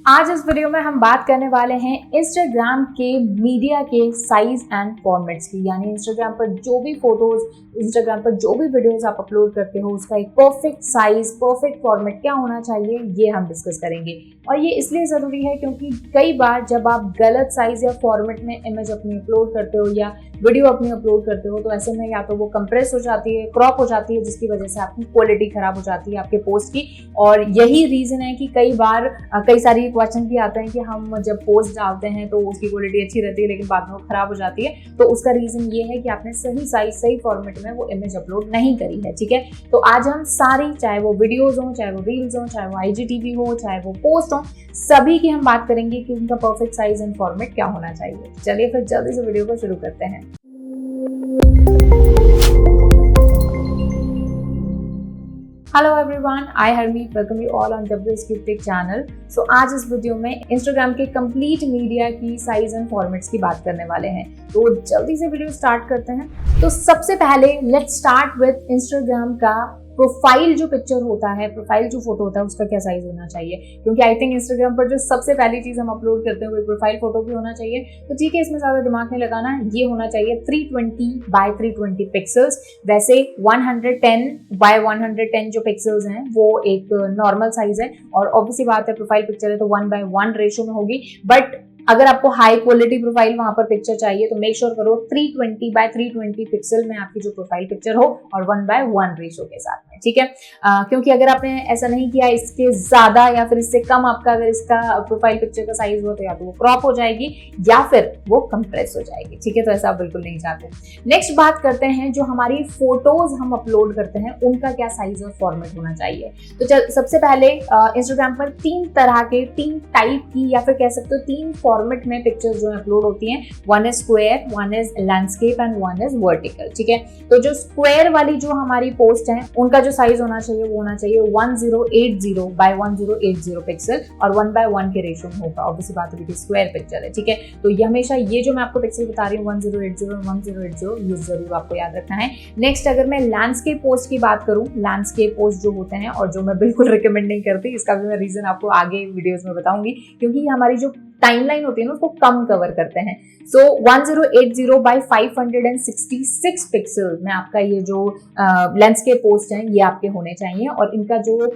आज इस वीडियो में हम बात करने वाले हैं इंस्टाग्राम के मीडिया के साइज एंड फॉर्मेट्स की, यानी इंस्टाग्राम पर जो भी फोटोज, इंस्टाग्राम पर जो भी वीडियोस आप अपलोड करते हो उसका एक परफेक्ट साइज, परफेक्ट फॉर्मेट क्या होना चाहिए, ये हम डिस्कस करेंगे। और ये इसलिए ज़रूरी है क्योंकि कई बार जब आप गलत साइज या फॉर्मेट में इमेज अपनी अपलोड करते हो या वीडियो अपनी अपलोड करते हो तो ऐसे में या तो वो कंप्रेस हो जाती है, क्रॉप हो जाती है, जिसकी वजह से आपकी क्वालिटी खराब हो जाती है आपके पोस्ट की। और यही रीज़न है कि कई बार कई सारी क्वेश्चन भी आते हैं कि हम जब पोस्ट डालते हैं तो उसकी क्वालिटी अच्छी रहती है लेकिन बाद में वो खराब हो जाती है। तो उसका रीज़न ये है कि आपने सही साइज, सही फॉर्मेट में वो इमेज अपलोड नहीं करी है। ठीक है, तो आज हम सारी, चाहे वो वीडियोज़ हो, चाहे वो रील्स हो, चाहे वो IGTV हो, चाहे वो पोस्ट हो, सभी की हम बात करेंगे कि उनका परफेक्ट साइज एंड फॉर्मेट क्या होना चाहिए। चलिए फिर जल्दी से वीडियो को शुरू करते हैं। Hello everyone, I Harmeet, welcome you all on WSQ Tech चैनल। सो आज इस वीडियो में इंस्टाग्राम के कंप्लीट मीडिया की साइज एंड फॉर्मेट्स की बात करने वाले हैं। तो जल्दी से वीडियो स्टार्ट करते हैं। तो सबसे पहले लेट्स स्टार्ट विद इंस्टाग्राम का प्रोफाइल जो पिक्चर होता है, प्रोफाइल जो फोटो होता है उसका क्या साइज होना चाहिए, क्योंकि आई थिंक इंस्टाग्राम पर जो सबसे पहली चीज हम अपलोड करते हैं वो प्रोफाइल फोटो भी होना चाहिए। तो ठीक है, इसमें ज्यादा दिमाग नहीं लगाना, ये होना चाहिए 320 by 320 पिक्सल्स। वैसे 110 by 110 जो पिक्सल्स हैं वो एक नॉर्मल साइज है और ऑब्वियसली बात है प्रोफाइल पिक्चर है तो 1:1 रेशो में होगी। बट अगर आपको हाई क्वालिटी प्रोफाइल वहां पर पिक्चर चाहिए तो मेक श्योर करो 320 by 320 पिक्सल में आपकी जो प्रोफाइल पिक्चर हो और 1:1 रेशो के साथ में। ठीक है, क्योंकि अगर आपने ऐसा नहीं किया, इसके ज्यादा या फिर इससे कम आपका अगर इसका प्रोफाइल पिक्चर का साइज हो तो या तो वो क्रॉप हो जाएगी या फिर वो कंप्रेस हो जाएगी। ठीक है, तो ऐसा आप बिल्कुल नहीं चाहते। नेक्स्ट बात करते हैं जो हमारी फोटोज हम अपलोड करते हैं उनका क्या साइज और फॉर्मेट होना चाहिए। तो सबसे पहले इंस्टाग्राम पर 3 तरह के, 3 टाइप की या फिर कह सकते हो 3 फॉर्मेट में पिक्चर्स जो अपलोड होती हैं। One is square, one is landscape and one is vertical. ठीक है, तो जो स्क्वायर वाली जो हमारी पोस्ट है उनका जो साइज होना चाहिए वो होना चाहिए 1080 by 1080 पिक्सल और 1:1 के रेशो में होगा। ऑब्वियसली बात है कि स्क्वायर पिक्चर है। ठीक है, तो ये हमेशा ये जो मैं आपको पिक्सल बता रही हूँ 1080 ये जरूर आपको याद रखना है। नेक्स्ट अगर मैं लैंडस्केप पोस्ट की बात करूँ, लैंडस्केप पोस्ट जो होते हैं और जो मैं बिल्कुल रिकमेंड नहीं करती, इसका भी मैं रीजन आपको आगे वीडियोज में बताऊंगी, क्योंकि हमारी जो टाइमलाइन होती है ना उसको कम कवर करते हैं। सो 1080 by 566 पिक्सल में आपका ये जो लैंडस्केप पोस्ट है ये आपके होने चाहिए और इनका जो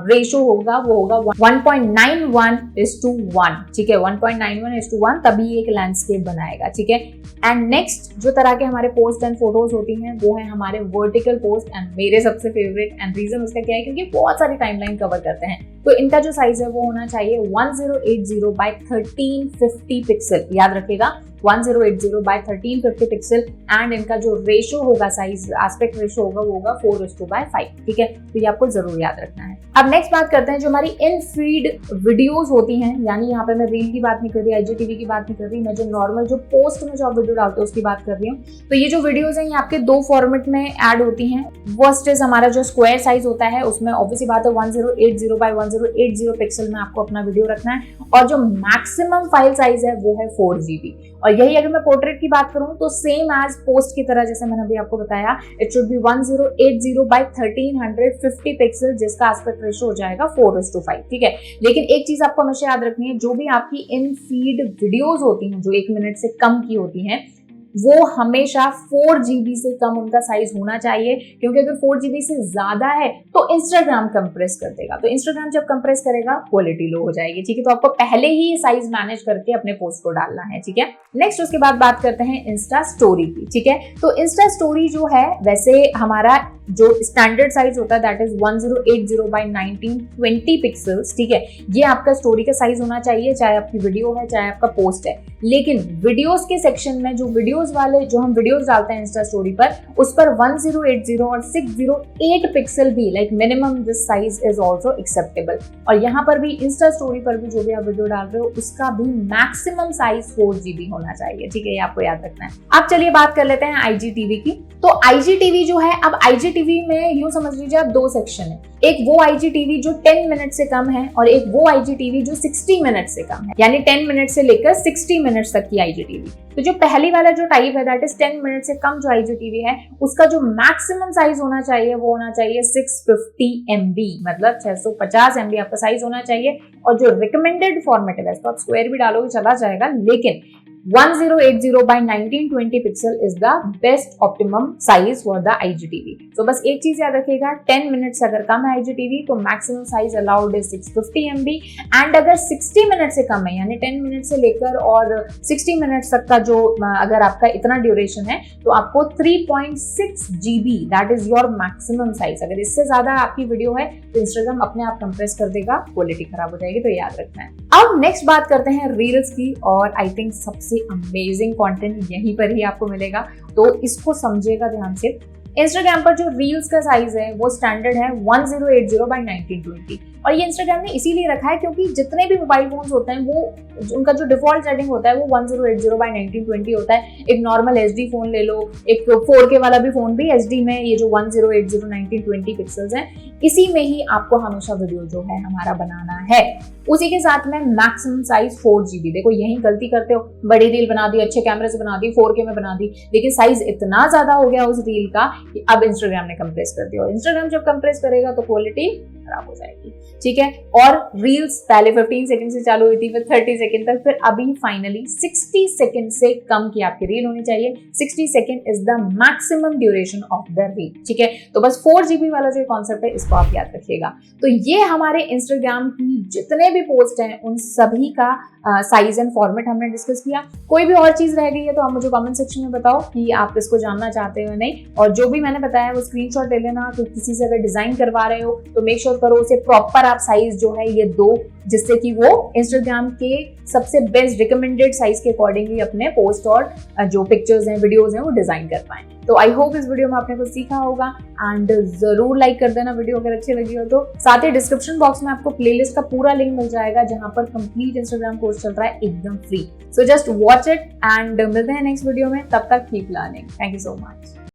रेशो होगा वो होगा 1.91:1। ठीक है, 1.91:1, तभी एक लैंडस्केप बनाएगा। ठीक है, एंड नेक्स्ट जो तरह के हमारे पोस्ट एंड फोटोज होती हैं वो है हमारे वर्टिकल पोस्ट, एंड मेरे सबसे फेवरेट, एंड रीजन उसका क्या है क्योंकि बहुत सारी टाइमलाइन कवर करते हैं। तो इनका जो साइज है वो होना चाहिए 1080 by 1350 पिक्सल। याद रखिएगा 1080 by 1350 पिक्सल, एंड इनका जो रेशो होगा, साइज एस्पेक्ट रेशो होगा वो होगा 4:5। ठीक है, तो ये आपको जरूर याद रखना है। अब नेक्स्ट बात करते हैं जो हमारी इन फीड वीडियोस होती हैं, यानी यहाँ पे मैं रील की बात नहीं कर रही, IGTV की बात नहीं कर रही, मैं जो नॉर्मल जो पोस्ट में जो आप वीडियो डालते हो उसकी बात कर रही हूँ। तो ये जो वीडियोस हैं ये आपके 2 फॉर्मेट में ऐड होती हैं। फर्स्ट इज हमारा जो स्क्वायर साइज होता है, उसमें ऑब्वियसली बात है 1080 by 1080 पिक्सल में आपको अपना वीडियो रखना है, और जो मैक्सिमम फाइल साइज है वो है 4GB। और यही अगर मैं पोर्ट्रेट की बात करूं तो सेम एज पोस्ट की तरह, जैसे मैंने अभी आपको बताया, it should be 1080 by 1350 pixel, जिसका एस्पेक्ट रेशो हो जाएगा 4:5। ठीक है, लेकिन एक चीज आपको हमेशा याद रखनी है, जो भी आपकी इन फीड वीडियोस होती हैं जो 1 मिनट से कम की होती हैं वो हमेशा 4GB से कम उनका साइज होना चाहिए, क्योंकि अगर 4GB से ज्यादा है तो इंस्टाग्राम कंप्रेस कर देगा। तो इंस्टाग्राम जब कंप्रेस करेगा क्वालिटी लो हो जाएगी। ठीक है, तो आपको पहले ही साइज मैनेज करके अपने पोस्ट को डालना है। ठीक है, नेक्स्ट उसके बाद बात करते हैं इंस्टा स्टोरी की। ठीक है, तो इंस्टा स्टोरी जो है वैसे हमारा जो स्टैंडर्ड साइज होता है दैट इज 1080 by 1920 पिक्सल्स। ठीक है, ये आपका स्टोरी का साइज होना चाहिए, चाहे आपकी वीडियो है चाहे आपका पोस्ट है। लेकिन वीडियोस के सेक्शन में जो वीडियोस वाले जो हम वीडियोस डालते हैं इंस्टा स्टोरी पर, उस पर 1080 और 608 पिक्सल भी, like minimum this size is also acceptable. और यहाँ पर भी इंस्टा स्टोरी पर भी जो भी आप वीडियो डाल रहे हो उसका भी मैक्सिमम साइज 4GB होना चाहिए। ठीक है, ये आपको याद रखना है। अब चलिए बात कर लेते हैं IGTV की। तो IGTV जो है, अब IGTV IGTV में यूं समझ लीजिए आप दो सेक्शन है, एक वो IGTV जो 10 मिनट से कम है और एक वो IGTV जो 60 मिनट से कम है, यानी 10 मिनट से लेकर 60 मिनट तक की IGTV। तो जो पहली वाला जो टाइप है दैट इज 10 मिनट से कम जो IGTV है, उसका जो मैक्सिमम साइज होना चाहिए वो होना चाहिए 650 MB, मतलब 650 MB आपका साइज होना चाहिए। और जो रिकमेंडेड फॉर्मेट है, तो आप स्क्वायर भी डालोगे चला जाएगा, लेकिन 1080 by 1920 pixel is the best optimum size for the IGTV। तो बस एक चीज याद रखिएगा, 10 मिनट से अगर कम है IGTV तो मैक्सिमम साइज अलाउड है 650 MB, एंड अगर 60 मिनट से कम है यानी 10 मिनट से लेकर और 60 मिनट तक का जो अगर आपका इतना ड्यूरेशन है तो आपको 3.6 GB that is your maximum size. अगर इससे ज्यादा आपकी वीडियो है तो इंस्टाग्राम अपने आप कंप्रेस कर देगा, क्वालिटी खराब हो जाएगी, तो याद रखना है। अब नेक्स्ट बात करते हैं रील्स की, और आई थिंक सबसे अमेजिंग कंटेंट यहीं पर ही आपको मिलेगा, तो इसको समझिएगा ध्यान से। इंस्टाग्राम पर जो रील्स का साइज है वो स्टैंडर्ड है 1080 by 1920, और ये इंस्टाग्राम ने इसीलिए रखा है क्योंकि जितने भी मोबाइल फोन्स होते हैं वो उनका जो डिफॉल्ट सेटिंग होता है वो 1080 by 1920 होता है। एक नॉर्मल HD फोन ले लो, एक 4K वाला भी फोन भी HD में ये जो 1080 1920 पिक्सल्स हैं, इसी में ही आपको हमेशा वीडियो जो है हमारा बनाना है। उसी के साथ में मैक्सिमम साइज 4 GB। देखो यही गलती करते हो, बड़ी रील बना दी, अच्छे कैमरे से बना दी, 4K में बना दी, लेकिन साइज इतना ज्यादा हो गया उस रील का कि अब इंस्टाग्राम ने कंप्रेस कर दिया, और इंस्टाग्राम जब कंप्रेस करेगा तो क्वालिटी खराब हो जाएगी, ठीक है। और रील्स पहले 15 सेकंड से चालू हुई थी, फिर 30 सेकंड तक, फिर अभी फाइनली 60 सेकंड से कम की आपकी रील होनी चाहिए। 60 second is the maximum duration of the reel, ठीक है। तो बस 4 GB वाला जो कॉन्सेप्ट है इसको आप याद रखिएगा। तो ये हमारे इंस्टाग्राम की जितने भी पोस्ट हैं उन सभी का साइज एंड फॉर्मेट हमने डिस्कस किया। कोई भी और चीज रह गई है तो आप मुझे कमेंट सेक्शन में बताओ कि आप इसको जानना चाहते हो नहीं, और जो भी मैंने बताया वो स्क्रीनशॉट ले लेना। तो किसी से अगर डिजाइन करवा रहे हो तो मेक श्योर करो उसे प्रॉपर आप साइज जो है ये दो, जिससे कि वो इंस्टाग्राम के सबसे बेस्ट रिकमेंडेड साइज के अकॉर्डिंग ही अपने पोस्ट और जो पिक्चर्स हैं वीडियोस हैं वो डिजाइन कर पाए। तो आई होप इस वीडियो में आपने कुछ सीखा होगा, एंड जरूर लाइक कर देना वीडियो अगर अच्छी लगी हो तो। साथ ही डिस्क्रिप्शन बॉक्स में आपको प्लेलिस्ट का पूरा लिंक मिल जाएगा जहां पर कंप्लीट इंस्टाग्राम कोर्स चल रहा है एकदम free. So just watch it and मिलते हैं नेक्स्ट वीडियो में, तब तक keep learning. Thank you so much.